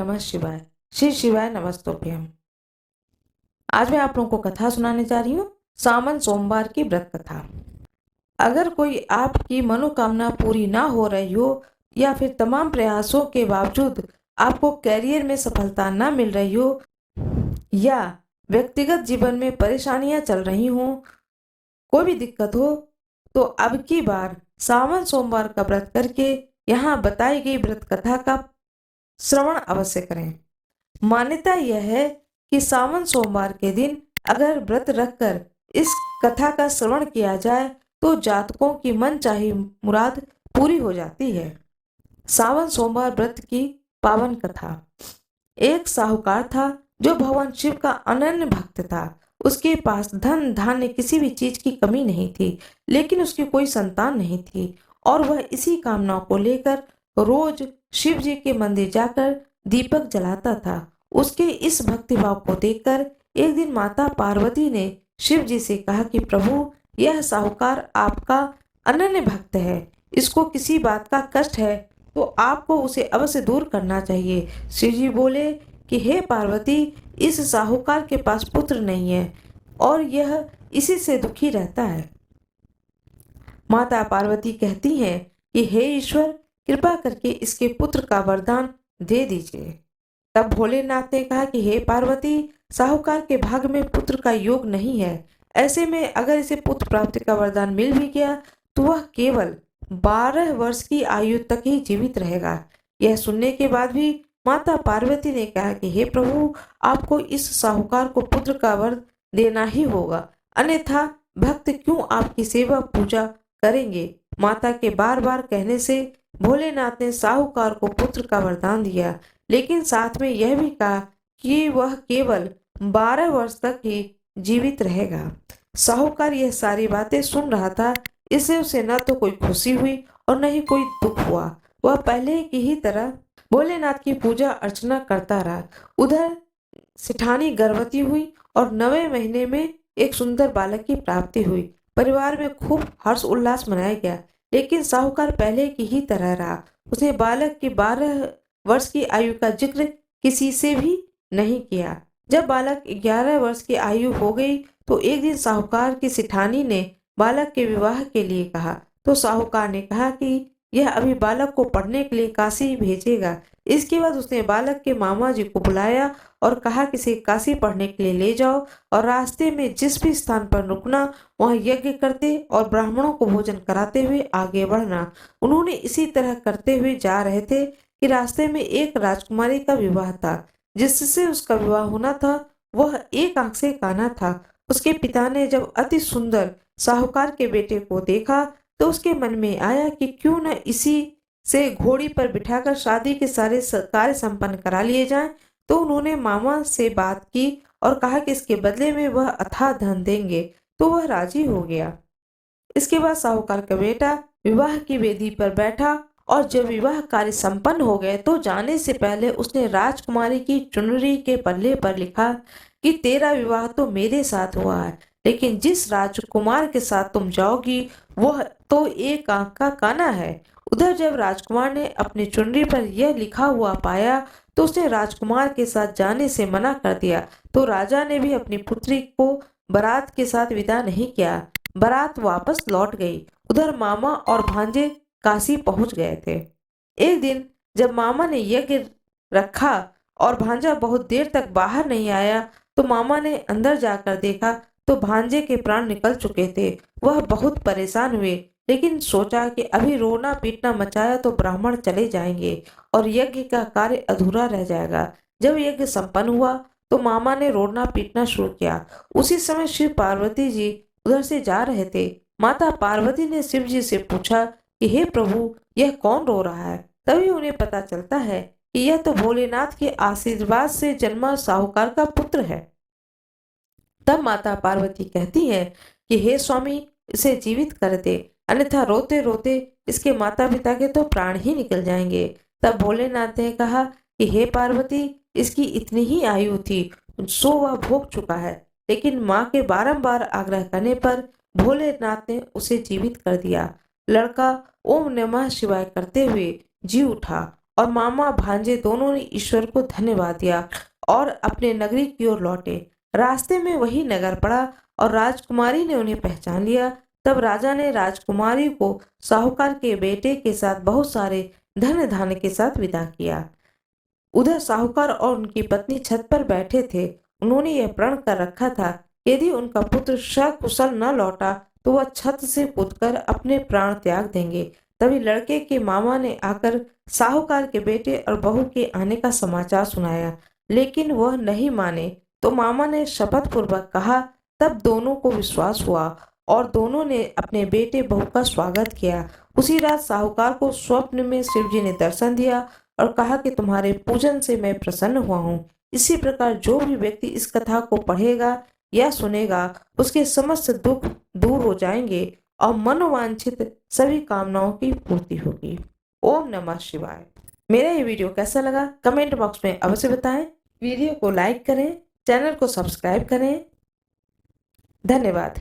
नमः शिवाय। श्री शिवाय नमस्तोभ्यम। आज मैं आप लोगों को कथा सुनाने जा रही हूँ, सावन सोमवार की व्रत कथा। अगर कोई आपकी मनोकामना पूरी ना हो रही हो या फिर तमाम प्रयासों के बावजूद आपको कैरियर में सफलता ना मिल रही हो या व्यक्तिगत जीवन में परेशानियां चल रही हो, कोई भी दिक्कत हो, तो अब की बार सावन सोमवार का व्रत करके यहाँ बताई गई व्रत कथा का श्रवण अवश्य करें। मान्यता यह है कि सावन सोमवार के दिन अगर व्रत रखकर इस कथा का श्रवण किया जाए तो जातकों की मनचाही मुराद पूरी हो जाती है। सावन सोमवार व्रत की पावन कथा। एक साहूकार था जो भगवान शिव का अनन्य भक्त था। उसके पास धन धान्य किसी भी चीज की कमी नहीं थी, लेकिन उसकी कोई संतान नहीं थी और वह इसी कामना को लेकर रोज शिव जी के मंदिर जाकर दीपक जलाता था। उसके इस भक्तिभाव को देखकर एक दिन माता पार्वती ने शिव जी से कहा कि प्रभु, यह साहूकार आपका अनन्य भक्त है, इसको किसी बात का कष्ट है तो आपको उसे अवश्य दूर करना चाहिए। शिव जी बोले कि हे पार्वती, इस साहूकार के पास पुत्र नहीं है और यह इसी से दुखी रहता है। माता पार्वती कहती हैं कि हे ईश्वर, कृपा करके इसके पुत्र का वरदान दे दीजिए। तब भोलेनाथ ने कहा कि हे पार्वती, साहूकार के भाग्य में पुत्र का योग नहीं है। ऐसे में अगर इसे पुत्र प्राप्ति का वरदान मिल भी गया तो वह केवल 12 वर्ष की आयु तक ही जीवित रहेगा। यह सुनने के बाद भी माता पार्वती ने कहा कि हे प्रभु, आपको इस साहूकार को पुत्र का वर देना ही होगा, अन्यथा भक्त क्यों आपकी सेवा पूजा करेंगे। माता के बार बार कहने से भोलेनाथ ने साहूकार को पुत्र का वरदान दिया, लेकिन साथ में यह भी कहा कि वह केवल 12 वर्ष तक ही जीवित रहेगा। साहूकार यह सारी बातें सुन रहा था, इससे उसे न तो कोई खुशी हुई और न ही कोई दुख हुआ। वह पहले की ही तरह भोलेनाथ की पूजा अर्चना करता रहा। उधर सेठानी गर्भवती हुई और 9वें महीने में एक सुंदर बालक की प्राप्ति हुई। परिवार में खूब हर्ष उल्लास मनाया गया, लेकिन साहूकार पहले की ही तरह रहा। उसने बालक की 12 वर्ष की आयु का जिक्र किसी से भी नहीं किया। जब बालक 11 वर्ष की आयु हो गई तो एक दिन साहूकार की सेठानी ने बालक के विवाह के लिए कहा, तो साहूकार ने कहा कि यह अभी बालक को पढ़ने के लिए काशी भेजेगा। इसके बाद उसने बालक के मामा जी को बुलाया और कहा कि इसे काशी पढ़ने के लिए ले जाओ और रास्ते में जिस भी स्थान पर रुकना वहां यज्ञ करते और ब्राह्मणों को भोजन कराते हुए आगे बढ़ना। उन्होंने इसी तरह करते हुए जा रहे थे कि रास्ते में एक राजकुमारी का विवाह था। जिससे उसका विवाह होना था वह एक आंख से काना था। उसके पिता ने जब अति सुंदर साहूकार के बेटे को देखा तो उसके मन में आया कि क्यों न इसी से घोड़ी पर बिठाकर शादी के सारे कार्य संपन्न करा लिए जाएं। तो उन्होंने मामा से बात की और कहा कि इसके बदले में वह अथाह धन देंगे, तो वह राजी हो गया। इसके बाद साहूकार का बेटा विवाह की वेदी पर बैठा और जब विवाह कार्य संपन्न हो गए तो जाने से पहले उसने राजकुमारी की चुनरी के पल्ले पर लिखा कि तेरा विवाह तो मेरे साथ हुआ है, लेकिन जिस राजकुमार के साथ तुम जाओगी वह तो एक आंख का काना है। उधर जब राजकुमार ने अपनी चुनरी पर यह लिखा हुआ पाया तो उसने राजकुमार के साथ जाने से मना कर दिया। तो राजा ने भी अपनी पुत्री को बारात के साथ विदा नहीं किया। बारात वापस लौट गई। उधर मामा और भांजे काशी पहुंच गए थे। एक दिन जब मामा ने यज्ञ रखा और भांजा बहुत देर तक बाहर नहीं आया तो मामा ने अंदर जाकर देखा तो भांजे के प्राण निकल चुके थे। वह बहुत परेशान हुए, लेकिन सोचा कि अभी रोना पीटना मचाया तो ब्राह्मण चले जाएंगे और यज्ञ का कार्य अधूरा रह जाएगा। जब यज्ञ संपन्न हुआ तो मामा ने रोना पीटना शुरू किया। उसी समय शिव पार्वती जी उधर से जा रहे थे। माता पार्वती ने शिव जी से पूछा कि हे प्रभु, यह कौन रो रहा है। तभी उन्हें पता चलता है कि यह तो भोलेनाथ के आशीर्वाद से जन्मा साहूकार का पुत्र है। तब माता पार्वती कहती है कि हे स्वामी, इसे जीवित कर दे, अन्यथा रोते रोते इसके माता पिता के तो प्राण ही निकल जाएंगे। तब भोलेनाथ ने कहा कि हे पार्वती, इसकी इतनी ही आयु थी सो वह भोग चुका है। लेकिन माँ के बारंबार आग्रह करने पर भोलेनाथ ने उसे जीवित कर दिया। लड़का ओम नमः शिवाय करते हुए जी उठा और मामा भांजे दोनों ने ईश्वर को धन्यवाद दिया और अपने नगरी की ओर लौटे। रास्ते में वही नगर पड़ा और राजकुमारी ने उन्हें पहचान लिया। तब राजा ने राजकुमारी को साहूकार के बेटे के साथ बहुत सारे धन धान्य के साथ विदा किया। उधर साहूकार और उनकी पत्नी छत पर बैठे थे। उन्होंने यह प्रण कर रखा था कि यदि उनका पुत्र सकुशल न लौटा तो वह छत से कूदकर अपने प्राण त्याग देंगे। तभी लड़के के मामा ने आकर साहूकार के बेटे और बहू के आने का समाचार सुनाया, लेकिन वह नहीं माने तो मामा ने शपथ पूर्वक कहा। तब दोनों को विश्वास हुआ और दोनों ने अपने बेटे बहू का स्वागत किया। उसी रात साहूकार को स्वप्न में शिवजी ने दर्शन दिया और कहा कि तुम्हारे पूजन से मैं प्रसन्न हुआ हूँ। इसी प्रकार जो भी व्यक्ति इस कथा को पढ़ेगा या सुनेगा उसके समस्त दुख दूर हो जाएंगे और मनोवांछित सभी कामनाओं की पूर्ति होगी। ओम नमः शिवाय। मेरा ये वीडियो कैसा लगा कमेंट बॉक्स में अवश्य बताएं। वीडियो को लाइक करें, चैनल को सब्सक्राइब करें। धन्यवाद।